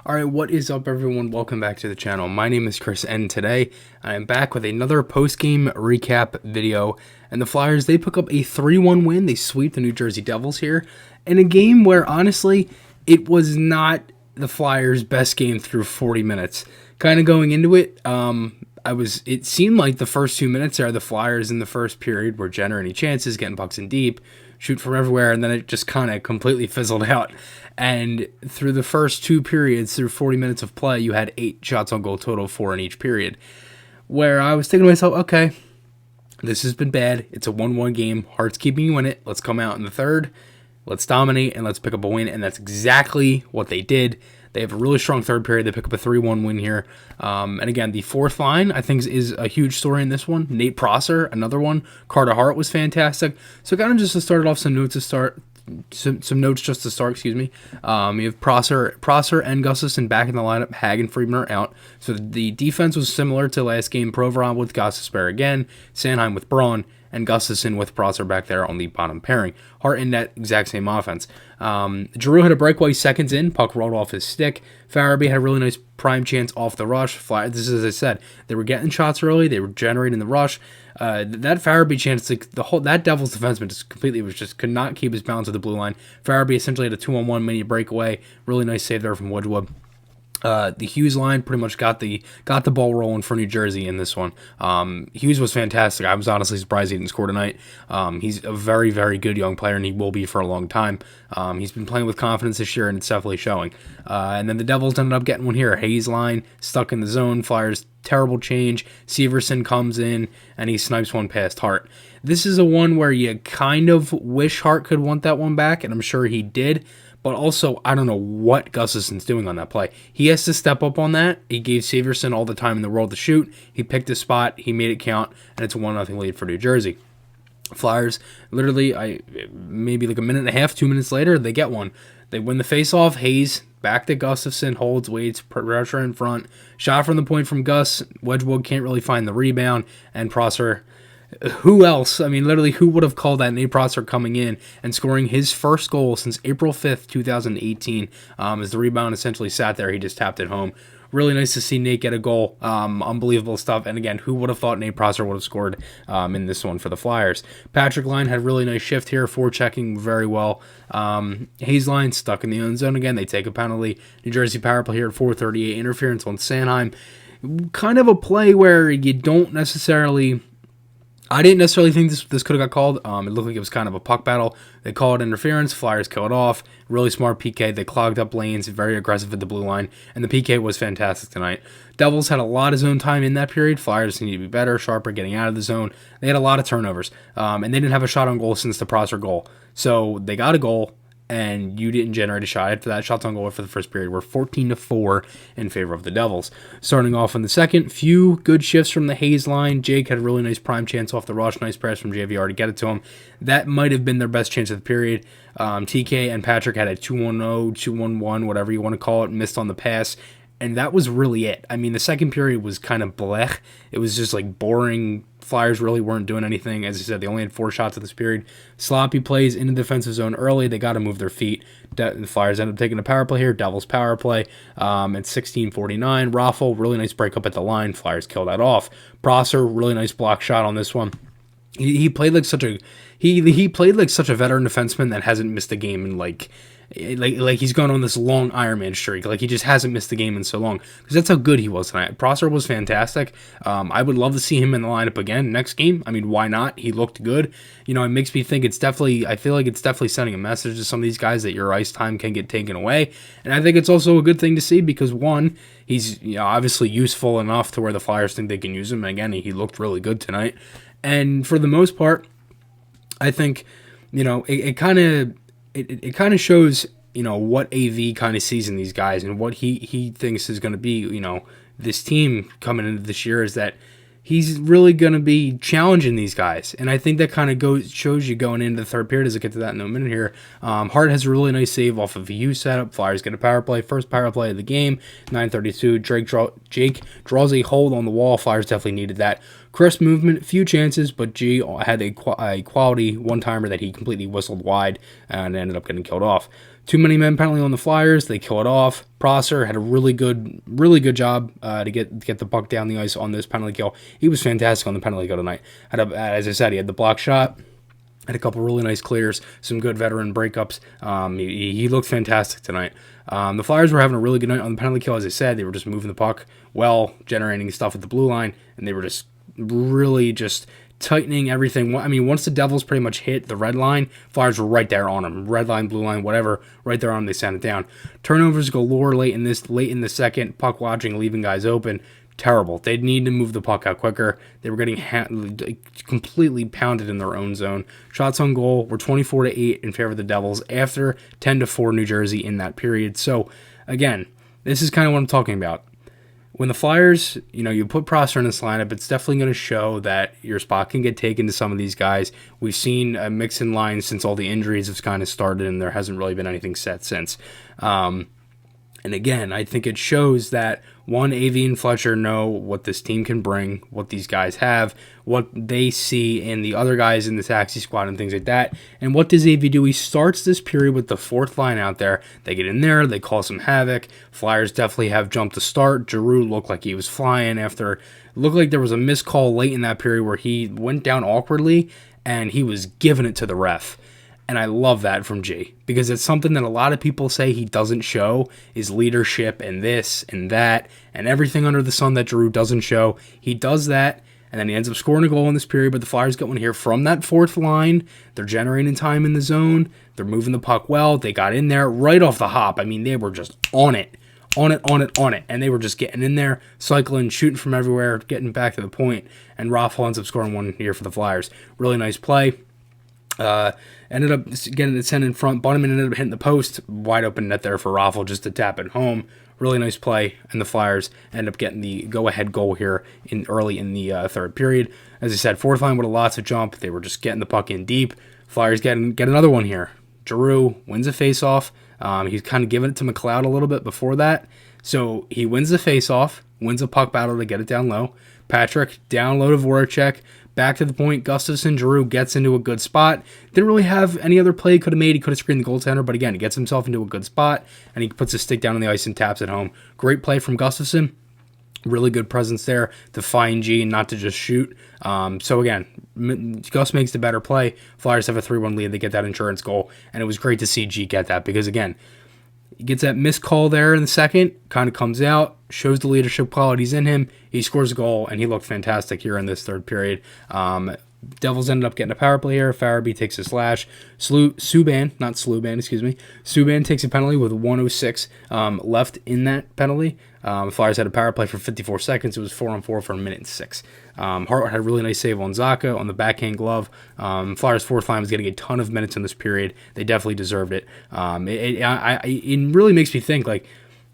Alright, what is up everyone? Welcome back to the channel. My name is Chris and today I am back with another post-game recap video. And the Flyers, they pick up a 3-1 win. They sweep the New Jersey Devils here in a game where honestly, it was not the Flyers' best game through 40 minutes. Kind of going into it, it seemed like the first 2 minutes there, the Flyers in the first period were generating chances, getting pucks in deep, shoot from everywhere, and then it just kind of completely fizzled out. And through the first 2 periods, through 40 minutes of play, you had 8 shots on goal total, 4 in each period. Where I was thinking to myself, okay, this has been bad. It's a 1-1 game. Heart's keeping you in it. Let's come out in the third. Let's dominate, and let's pick up a win. And that's exactly what they did. They have a really strong third period. They pick up a 3-1 win here. And again, the fourth line, I think, is a huge story in this one. Nate Prosser, another one. Carter Hart was fantastic. So kind of just to start off some notes to start. Some notes just to start, excuse me. You have Prosser and Gustafsson back in the lineup. Hag and Friedman are out. So the defense was similar to last game. Provorov with Gostisbehere again. Sanheim with Braun. And Gustafsson with Prosser back there on the bottom pairing. Hart in that exact same offense. Giroux had a breakaway seconds in. Puck rolled off his stick. Farabee had a really nice prime chance off the rush. This is, as I said, they were getting shots early. They were generating the rush. That Farabee chance, that Devils defenseman could not keep his balance at the blue line. Farabee essentially had a 2-on-1 mini breakaway. Really nice save there from Wedgwood. The Hughes line pretty much got the ball rolling for New Jersey in this one. Hughes was fantastic. I was honestly surprised he didn't score tonight. He's a very, very good young player, and he will be for a long time. He's been playing with confidence this year, and it's definitely showing. And then the Devils ended up getting one here. Hayes line stuck in the zone. Flyers terrible change. Severson comes in, and he snipes one past Hart. This is a one where you kind of wish Hart could want that one back, and I'm sure he did. But also, I don't know what Gustafsson's doing on that play. He has to step up on that. He gave Severson all the time in the world to shoot. He picked his spot. He made it count. And it's a 1-0 lead for New Jersey. Flyers, literally, maybe like a minute and a half, 2 minutes later, they get one. They win the faceoff. Hayes back to Gustafsson, holds, waits, pressure in front. Shot from the point from Gus. Wedgwood can't really find the rebound. And Prosser... Who else? I mean, literally, who would have called that? Nate Prosser coming in and scoring his first goal since April 5th, 2018. As the rebound essentially sat there, he just tapped it home. Really nice to see Nate get a goal. Unbelievable stuff. And again, who would have thought Nate Prosser would have scored in this one for the Flyers? Patrick Line had a really nice shift here, forechecking very well. Hayes Line stuck in the own zone again. They take a penalty. New Jersey power play here at 4:38. Interference on Sanheim. Kind of a play where you don't necessarily... I didn't necessarily think this could have got called. It looked like it was kind of a puck battle. They called interference. Flyers kill it off. Really smart PK. They clogged up lanes. Very aggressive at the blue line. And the PK was fantastic tonight. Devils had a lot of zone time in that period. Flyers need to be better, sharper, getting out of the zone. They had a lot of turnovers. And they didn't have a shot on goal since the Prosser goal. So they got a goal, and you didn't generate a shot. After that, shots on goal for the first period were 14-4 in favor of the Devils. Starting off in the second, few good shifts from the Hayes line. Jake had a really nice prime chance off the rush. Nice press from JVR to get it to him. That might have been their best chance of the period. TK and Patrick had a 2-1-0, 2-1-1, whatever you want to call it, missed on the pass. And that was really it. I mean, the second period was kind of blech. It was just like boring. Flyers really weren't doing anything. As I said, they only had 4 shots in this period. Sloppy plays in the defensive zone early. They got to move their feet. The Flyers ended up taking a power play here. Devils power play at 16:49. Raffle, really nice breakup at the line. Flyers kill that off. Prosser, really nice block shot on this one. He played like such a played like such a veteran defenseman that hasn't missed a game in like he's gone on this long Ironman streak. Like he just hasn't missed the game in so long because that's how good he was tonight. Prosser was fantastic. I would love to see him in the lineup again next game. I mean, why not? He looked good. You know, it makes me think I feel like it's definitely sending a message to some of these guys that your ice time can get taken away. And I think it's also a good thing to see because one, he's obviously useful enough to where the Flyers think they can use him. And again, he looked really good tonight. And for the most part, I think, it kind of shows, what AV kind of sees in these guys and what he thinks is going to be, this team coming into this year is that he's really going to be challenging these guys. And I think that kind of shows you going into the third period, as I get to that in a minute here. Hart has a really nice save off of a U setup. Flyers get a power play. First power play of the game, 9:32. Jake draws a hold on the wall. Flyers definitely needed that. Crisp movement, few chances, but G had a quality one-timer that he completely whistled wide and ended up getting killed off. Too many men penalty on the Flyers. They kill it off. Prosser had a really good job to get the puck down the ice on this penalty kill. He was fantastic on the penalty kill tonight. As I said, he had the block shot. Had a couple really nice clears, some good veteran breakups. He looked fantastic tonight. The Flyers were having a really good night on the penalty kill. As I said, they were just moving the puck well, generating stuff at the blue line, and they were just really just tightening everything. I mean, once the Devils pretty much hit the red line, Flyers were right there on them. Red line, blue line, whatever, right there on them. They sent it down. Turnovers galore late in the second. Puck watching, leaving guys open. Terrible. They need to move the puck out quicker. They were getting completely pounded in their own zone. Shots on goal were 24-8 in favor of the Devils after 10-4 New Jersey in that period. So, again, this is kind of what I'm talking about. When the Flyers, you put Prosser in this lineup, it's definitely going to show that your spot can get taken to some of these guys. We've seen a mix in line since all the injuries have kind of started, and there hasn't really been anything set since. And again, I think it shows that, one, AV and Fletcher know what this team can bring, what these guys have, what they see in the other guys in the taxi squad and things like that. And what does AV do? He starts this period with the fourth line out there. They get in there, they cause some havoc. Flyers definitely have jumped the start. Giroux looked like he was flying after. It looked like there was a missed call late in that period where he went down awkwardly and he was giving it to the ref. And I love that from G, because it's something that a lot of people say he doesn't show, is leadership and this and that and everything under the sun that Giroux doesn't show. He does that, and then he ends up scoring a goal in this period, but the Flyers get one here from that fourth line. They're generating time in the zone. They're moving the puck well. They got in there right off the hop. I mean, they were just on it. And they were just getting in there, cycling, shooting from everywhere, getting back to the point, and Raffl ends up scoring one here for the Flyers. Really nice play. Ended up getting it sent in front. Bunneman ended up hitting the post. Wide open net there for Raffl just to tap it home. Really nice play, and the Flyers end up getting the go-ahead goal here early in the third period. As I said, fourth line with a lot of jump. They were just getting the puck in deep. Flyers get another one here. Giroux wins a face-off. He's kind of giving it to McLeod a little bit before that. So he wins the face-off, wins a puck battle to get it down low. Patrick down low to Voracek. Back to the point, Gustafsson, Giroux gets into a good spot. Didn't really have any other play he could have made. He could have screened the goaltender, but again, he gets himself into a good spot, and he puts his stick down on the ice and taps it home. Great play from Gustafsson. Really good presence there to find G and not to just shoot. So again, Gus makes the better play. Flyers have a 3-1 lead. They get that insurance goal, and it was great to see G get that because, again, he gets that missed call there in the second, kind of comes out, shows the leadership qualities in him. He scores a goal, and he looked fantastic here in this third period. Devils ended up getting a power play here. Farabee takes a slash. Subban takes a penalty with 1:06 left in that penalty. Flyers had a power play for 54 seconds. It was 4-on-4 for a minute and 6. Hart had a really nice save on Zaka on the backhand glove. Flyers' fourth line was getting a ton of minutes in this period. They definitely deserved it. It really makes me think, like,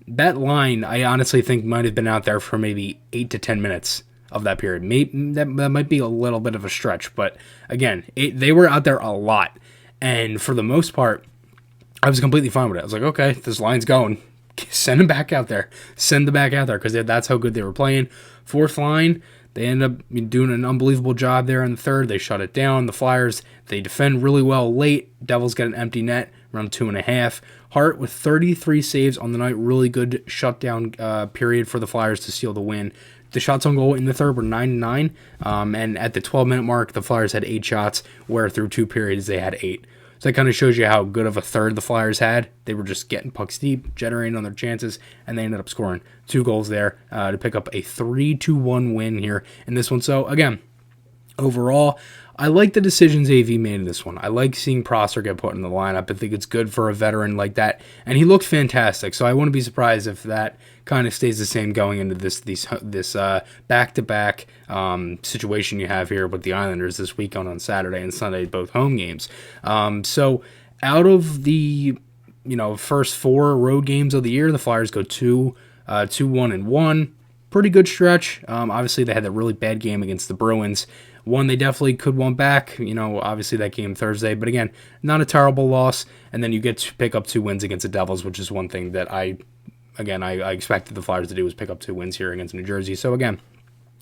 that line, I honestly think might have been out there for maybe 8 to 10 minutes of that period. Maybe that might be a little bit of a stretch, but again, they were out there a lot. And for the most part, I was completely fine with it. I was like, okay, this line's going. Send them back out there. Send them back out there because that's how good they were playing. Fourth line, they end up doing an unbelievable job there in the third. They shut it down. The Flyers, they defend really well late. Devils get an empty net, around 2.5. Hart with 33 saves on the night. Really good shutdown period for the Flyers to seal the win. The shots on goal in the third were 9-9. And at the 12-minute mark, the Flyers had 8 shots, where through 2 periods they had 8. So that kind of shows you how good of a third the Flyers had. They were just getting pucks deep, generating on their chances, and they ended up scoring 2 goals there to pick up a 3-1 win here in this one. So, again, overall, I like the decisions AV made in this one. I like seeing Prosser get put in the lineup. I think it's good for a veteran like that, and he looked fantastic. So I wouldn't be surprised if that kind of stays the same going into this back-to-back situation you have here with the Islanders this weekend on Saturday and Sunday, both home games. So out of the first 4 road games of the year, the Flyers go 2-1-1. Pretty good stretch. Obviously, they had that really bad game against the Bruins. One they definitely could want back, obviously that game Thursday. But again, not a terrible loss. And then you get to pick up 2 wins against the Devils, which is one thing that I expected the Flyers to do, was pick up 2 wins here against New Jersey. So again,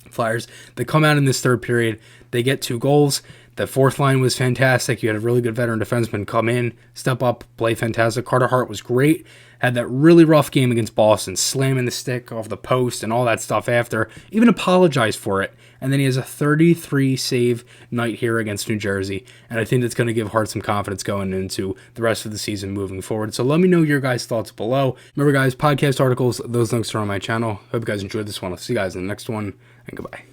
Flyers, they come out in this third period. They get 2 goals. The fourth line was fantastic. You had a really good veteran defenseman come in, step up, play fantastic. Carter Hart was great. Had that really rough game against Boston, slamming the stick off the post and all that stuff after. Even apologized for it. And then he has a 33 save night here against New Jersey. And I think that's going to give Hart some confidence going into the rest of the season moving forward. So let me know your guys' thoughts below. Remember, guys, podcast articles, those links are on my channel. Hope you guys enjoyed this one. I'll see you guys in the next one, and goodbye.